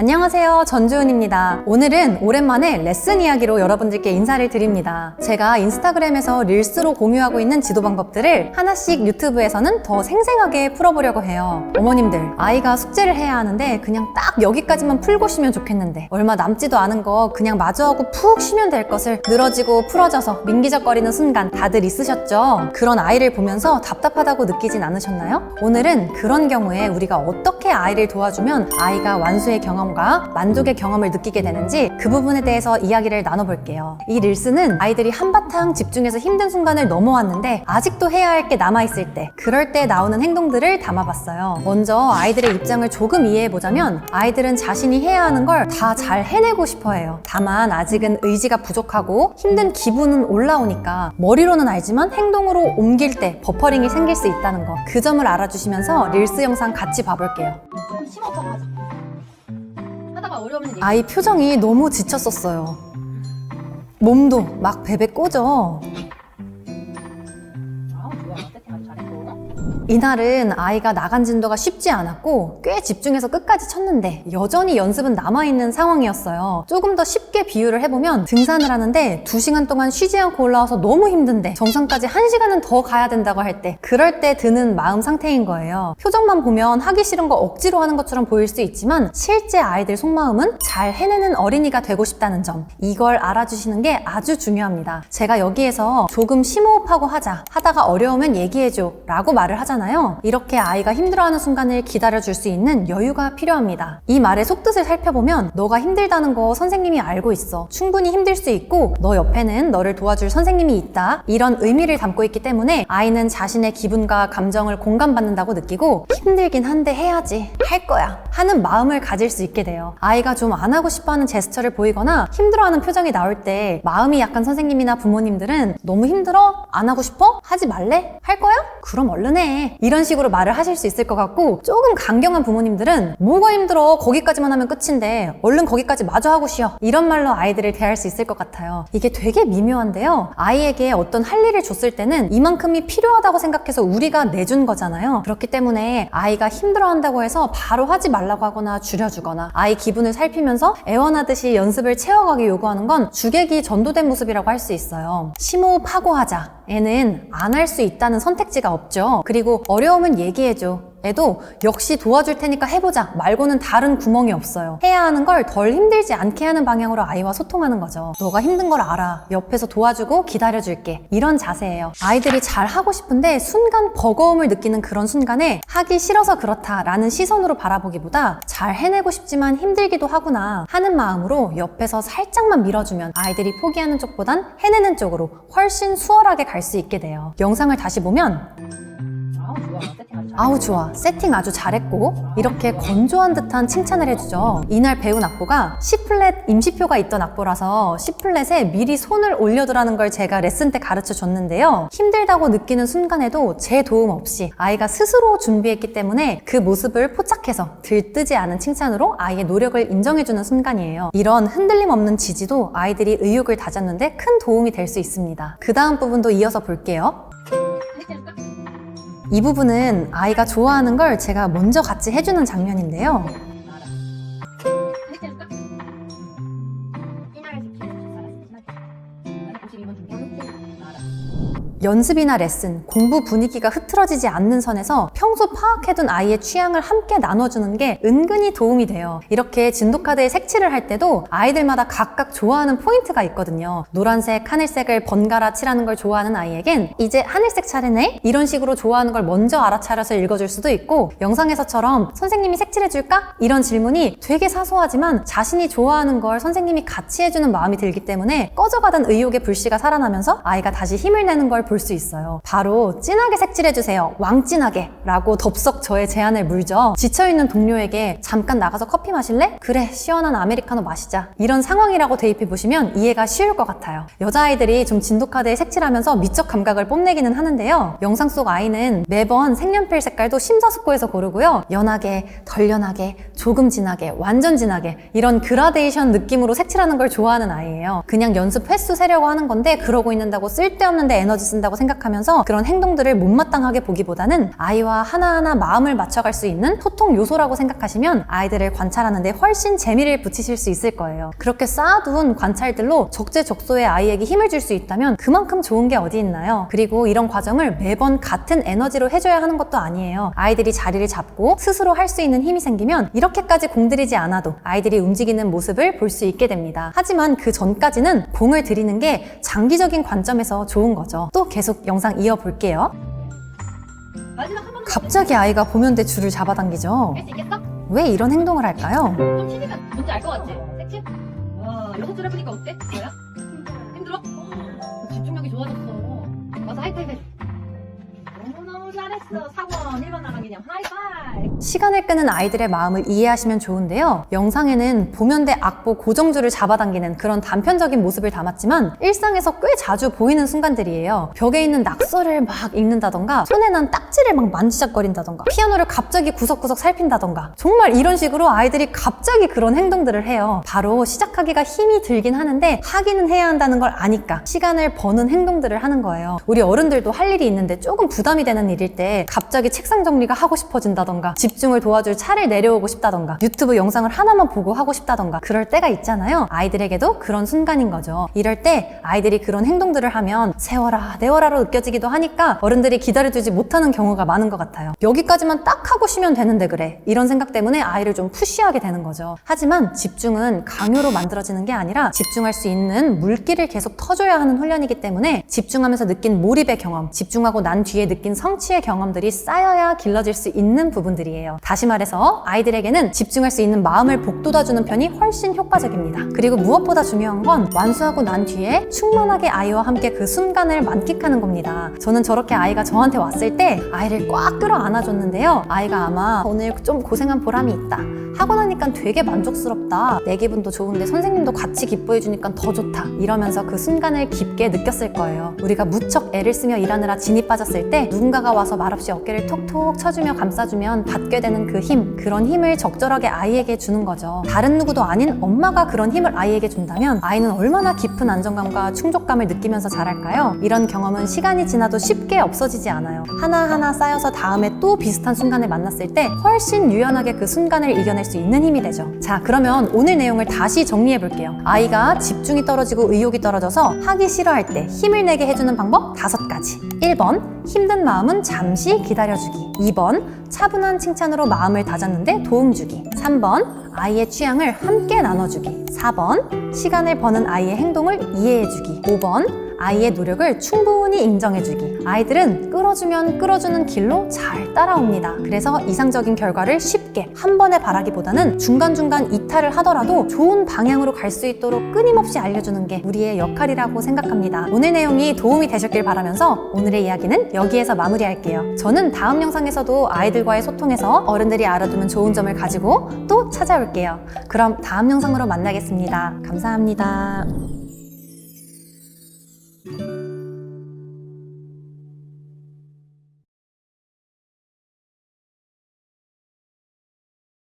안녕하세요, 전주은입니다. 오늘은 오랜만에 레슨 이야기로 여러분들께 인사를 드립니다. 제가 인스타그램에서 릴스로 공유하고 있는 지도 방법들을 하나씩 유튜브에서는 더 생생하게 풀어보려고 해요. 어머님들, 아이가 숙제를 해야 하는데 그냥 딱 여기까지만 풀고 쉬면 좋겠는데 얼마 남지도 않은 거 그냥 마주하고 푹 쉬면 될 것을 늘어지고 풀어져서 민기적거리는 순간 다들 있으셨죠? 그런 아이를 보면서 답답하다고 느끼진 않으셨나요? 오늘은 그런 경우에 우리가 어떻게 아이를 도와주면 아이가 완수의 경험과 만족의 경험을 느끼게 되는지 그 부분에 대해서 이야기를 나눠볼게요. 이 릴스는 아이들이 한바탕 집중해서 힘든 순간을 넘어왔는데 아직도 해야 할 게 남아있을 때, 그럴 때 나오는 행동들을 담아봤어요. 먼저 아이들의 입장을 조금 이해해보자면 아이들은 자신이 해야 하는 걸 다 잘 해내고 싶어해요. 다만 아직은 의지가 부족하고 힘든 기분은 올라오니까 머리로는 알지만 행동으로 옮길 때 버퍼링이 생길 수 있다는 거, 그 점을 알아주시면서 릴스 영상 같이 봐볼게요. 심호흡하고 하자. 하다가 어려우면 아이 표정이 너무 지쳤었어요. 몸도 막 베베 꽂어. 좋아. 세팅 아주 잘했고. 이날은 아이가 나간 진도가 쉽지 않았고 꽤 집중해서 끝까지 쳤는데 여전히 연습은 남아있는 상황이었어요. 조금 더 쉽게 비유를 해보면 등산을 하는데 2시간 동안 쉬지 않고 올라와서 너무 힘든데 정상까지 1시간은 더 가야 된다고 할 때, 그럴 때 드는 마음 상태인 거예요. 표정만 보면 하기 싫은 거 억지로 하는 것처럼 보일 수 있지만 실제 아이들 속마음은 잘 해내는 어린이가 되고 싶다는 점, 이걸 알아주시는 게 아주 중요합니다. 제가 여기에서 조금 심호흡하고 하다가 어려우면 얘기해줘 라고 말을 하잖아요. 이렇게 아이가 힘들어하는 순간을 기다려줄 수 있는 여유가 필요합니다. 이 말의 속뜻을 살펴보면 너가 힘들다는 거 선생님이 알고 있어. 충분히 힘들 수 있고 너 옆에는 너를 도와줄 선생님이 있다. 이런 의미를 담고 있기 때문에 아이는 자신의 기분과 감정을 공감받는다고 느끼고 힘들긴 한데 해야지, 할 거야 하는 마음을 가질 수 있게 돼요. 아이가 좀 안 하고 싶어하는 제스처를 보이거나 힘들어하는 표정이 나올 때 마음이 약한 선생님이나 부모님들은 너무 힘들어? 안 하고 싶어? 하지 말래? 할 거야? 그럼 얼른 해. 이런 식으로 말을 하실 수 있을 것 같고, 조금 강경한 부모님들은 뭐가 힘들어? 거기까지만 하면 끝인데 얼른 거기까지 마저 하고 쉬어. 이런 말로 아이들을 대할 수 있을 것 같아요. 이게 되게 미묘한데요. 아이에게 어떤 할 일을 줬을 때는 이만큼이 필요하다고 생각해서 우리가 내준 거잖아요. 그렇기 때문에 아이가 힘들어한다고 해서 바로 하지 말라고 하거나 줄여주거나 아이 기분을 살피면서 애원하듯이 연습을 채워가게 요구하는 건 주객이 전도된 모습이라고 할 수 있어요. 심호흡하고 하자 애는 안 할 수 있다는 선택지가 없죠. 그리고 어려우면 얘기해줘 애도 역시 도와줄 테니까 해보자 말고는 다른 구멍이 없어요. 해야 하는 걸 덜 힘들지 않게 하는 방향으로 아이와 소통하는 거죠. 너가 힘든 걸 알아. 옆에서 도와주고 기다려줄게. 이런 자세예요. 아이들이 잘 하고 싶은데 순간 버거움을 느끼는 그런 순간에 하기 싫어서 그렇다라는 시선으로 바라보기보다 잘 해내고 싶지만 힘들기도 하구나 하는 마음으로 옆에서 살짝만 밀어주면 아이들이 포기하는 쪽보단 해내는 쪽으로 훨씬 수월하게 갈 수 있게 돼요. 영상을 다시 보면 좋아. 세팅 아주 잘했고. 아우 좋아, 세팅 아주 잘했고, 이렇게 건조한 듯한 칭찬을 해주죠. 이날 배운 악보가 C플랫 임시표가 있던 악보라서 C플랫에 미리 손을 올려두라는 걸 제가 레슨 때 가르쳐 줬는데요. 힘들다고 느끼는 순간에도 제 도움 없이 아이가 스스로 준비했기 때문에 그 모습을 포착해서 들뜨지 않은 칭찬으로 아이의 노력을 인정해주는 순간이에요. 이런 흔들림 없는 지지도 아이들이 의욕을 다졌는데 큰 도움이 될 수 있습니다. 그 다음 부분도 이어서 볼게요. 해줄까? 이 부분은 아이가 좋아하는 걸 제가 먼저 같이 해주는 장면인데요. 해줄까? 이날 지키는 나는 92번 준비하는 연습이나 레슨, 공부 분위기가 흐트러지지 않는 선에서 평소 파악해둔 아이의 취향을 함께 나눠주는 게 은근히 도움이 돼요. 이렇게 진도카드에 색칠을 할 때도 아이들마다 각각 좋아하는 포인트가 있거든요. 노란색, 하늘색을 번갈아 칠하는 걸 좋아하는 아이에겐 이제 하늘색 차례네? 이런 식으로 좋아하는 걸 먼저 알아차려서 읽어줄 수도 있고, 영상에서처럼 선생님이 색칠해줄까? 이런 질문이 되게 사소하지만 자신이 좋아하는 걸 선생님이 같이 해주는 마음이 들기 때문에 꺼져가던 의욕의 불씨가 살아나면서 아이가 다시 힘을 내는 걸 볼 수 있어요. 바로 진하게 색칠해주세요. 왕진하게 라고 덥석 저의 제안을 물죠. 지쳐있는 동료에게 잠깐 나가서 커피 마실래? 그래, 시원한 아메리카노 마시자. 이런 상황이라고 대입해보시면 이해가 쉬울 것 같아요. 여자아이들이 좀 진도카드에 색칠하면서 미적 감각을 뽐내기는 하는데요. 영상 속 아이는 매번 색연필 색깔도 심사숙고해서 고르고요. 연하게, 덜 연하게, 조금 진하게, 완전 진하게 이런 그라데이션 느낌으로 색칠하는 걸 좋아하는 아이예요. 그냥 연습 횟수 세려고 하는 건데 그러고 있는다고 쓸데없는데 에너지 쓰는 있는다고 생각하면서 그런 행동들을 못마땅하게 보기보다는 아이와 하나하나 마음을 맞춰갈 수 있는 소통 요소라고 생각하시면 아이들을 관찰하는 데 훨씬 재미를 붙이실 수 있을 거예요. 그렇게 쌓아둔 관찰들로 적재적소의 아이에게 힘을 줄 수 있다면 그만큼 좋은 게 어디 있나요? 그리고 이런 과정을 매번 같은 에너지로 해줘야 하는 것도 아니에요. 아이들이 자리를 잡고 스스로 할 수 있는 힘이 생기면 이렇게까지 공들이지 않아도 아이들이 움직이는 모습을 볼 수 있게 됩니다. 하지만 그 전까지는 공을 들이는 게 장기적인 관점에서 좋은 거죠. 또 계속 영상 이어볼게요. 마지막 한 번. 갑자기 아이가 보면대 줄을 잡아당기죠. 깰수 있겠어? 왜 이런 행동을 할까요? 좀 치면 뭔지 알 것 같지? 색칠? 와, 6줄 해보니까 어때? 뭐야? 힘들어? 집중력이 좋아졌어. 와서 하이파이브 해. 너무너무 잘했어. 4번, 1번 나랑 그냥 하이파이브. 시간을 끄는 아이들의 마음을 이해하시면 좋은데요. 영상에는 보면대 악보 고정줄을 잡아당기는 그런 단편적인 모습을 담았지만 일상에서 꽤 자주 보이는 순간들이에요. 벽에 있는 낙서를 막 읽는다던가 손에 난 딱지를 막 만지작거린다던가 피아노를 갑자기 구석구석 살핀다던가 정말 이런 식으로 아이들이 갑자기 그런 행동들을 해요. 바로 시작하기가 힘이 들긴 하는데 하기는 해야 한다는 걸 아니까 시간을 버는 행동들을 하는 거예요. 우리 어른들도 할 일이 있는데 조금 부담이 되는 일일 때 갑자기 책상 정리가 하고 싶어진다던가 집중을 도와줄 차를 내려오고 싶다던가 유튜브 영상을 하나만 보고 하고 싶다던가 그럴 때가 있잖아요. 아이들에게도 그런 순간인 거죠. 이럴 때 아이들이 그런 행동들을 하면 세워라 내워라로 느껴지기도 하니까 어른들이 기다려주지 못하는 경우가 많은 것 같아요. 여기까지만 딱 하고 쉬면 되는데 그래 이런 생각 때문에 아이를 좀 푸시하게 되는 거죠. 하지만 집중은 강요로 만들어지는 게 아니라 집중할 수 있는 물기를 계속 터줘야 하는 훈련이기 때문에 집중하면서 느낀 몰입의 경험, 집중하고 난 뒤에 느낀 성취의 경험들이 쌓여야 길러질 수 있는 부분들이에요. 다시 말해서 아이들에게는 집중할 수 있는 마음을 북돋아주는 편이 훨씬 효과적입니다. 그리고 무엇보다 중요한 건 완수하고 난 뒤에 충만하게 아이와 함께 그 순간을 만끽하는 겁니다. 저는 저렇게 아이가 저한테 왔을 때 아이를 꽉 끌어 안아줬는데요. 아이가 아마 오늘 좀 고생한 보람이 있다. 하고 나니까 되게 만족스럽다. 내 기분도 좋은데 선생님도 같이 기뻐해 주니까 더 좋다. 이러면서 그 순간을 깊게 느꼈을 거예요. 우리가 무척 애를 쓰며 일하느라 진이 빠졌을 때 누군가가 와서 말없이 어깨를 톡톡 쳐주며 감싸주면 받게 되는 그 힘, 그런 힘을 적절하게 아이에게 주는 거죠. 다른 누구도 아닌 엄마가 그런 힘을 아이에게 준다면 아이는 얼마나 깊은 안정감과 충족감을 느끼면서 자랄까요? 이런 경험은 시간이 지나도 쉽게 없어지지 않아요. 하나하나 쌓여서 다음에 또 비슷한 순간을 만났을 때 훨씬 유연하게 그 순간을 이겨낼 수 있는 힘이 되죠. 자, 그러면 오늘 내용을 다시 정리해 볼게요. 아이가 집중이 떨어지고 의욕이 떨어져서 하기 싫어할 때 힘을 내게 해주는 방법 5가지. 1번, 힘든 마음은 잠시 기다려주기. 2번, 차분한 칭찬으로 마음을 다잡는데 도움 주기. 3번, 아이의 취향을 함께 나눠주기. 4번, 시간을 버는 아이의 행동을 이해해주기. 5번, 아이의 노력을 충분히 인정해주기. 아이들은 끌어주면 끌어주는 길로 잘 따라옵니다. 그래서 이상적인 결과를 쉽게 한 번에 바라기보다는 중간중간 이탈을 하더라도 좋은 방향으로 갈 수 있도록 끊임없이 알려주는 게 우리의 역할이라고 생각합니다. 오늘 내용이 도움이 되셨길 바라면서 오늘의 이야기는 여기에서 마무리할게요. 저는 다음 영상에서도 아이들과의 소통에서 어른들이 알아두면 좋은 점을 가지고 또 찾아올게요. 그럼 다음 영상으로 만나겠습니다. 감사합니다.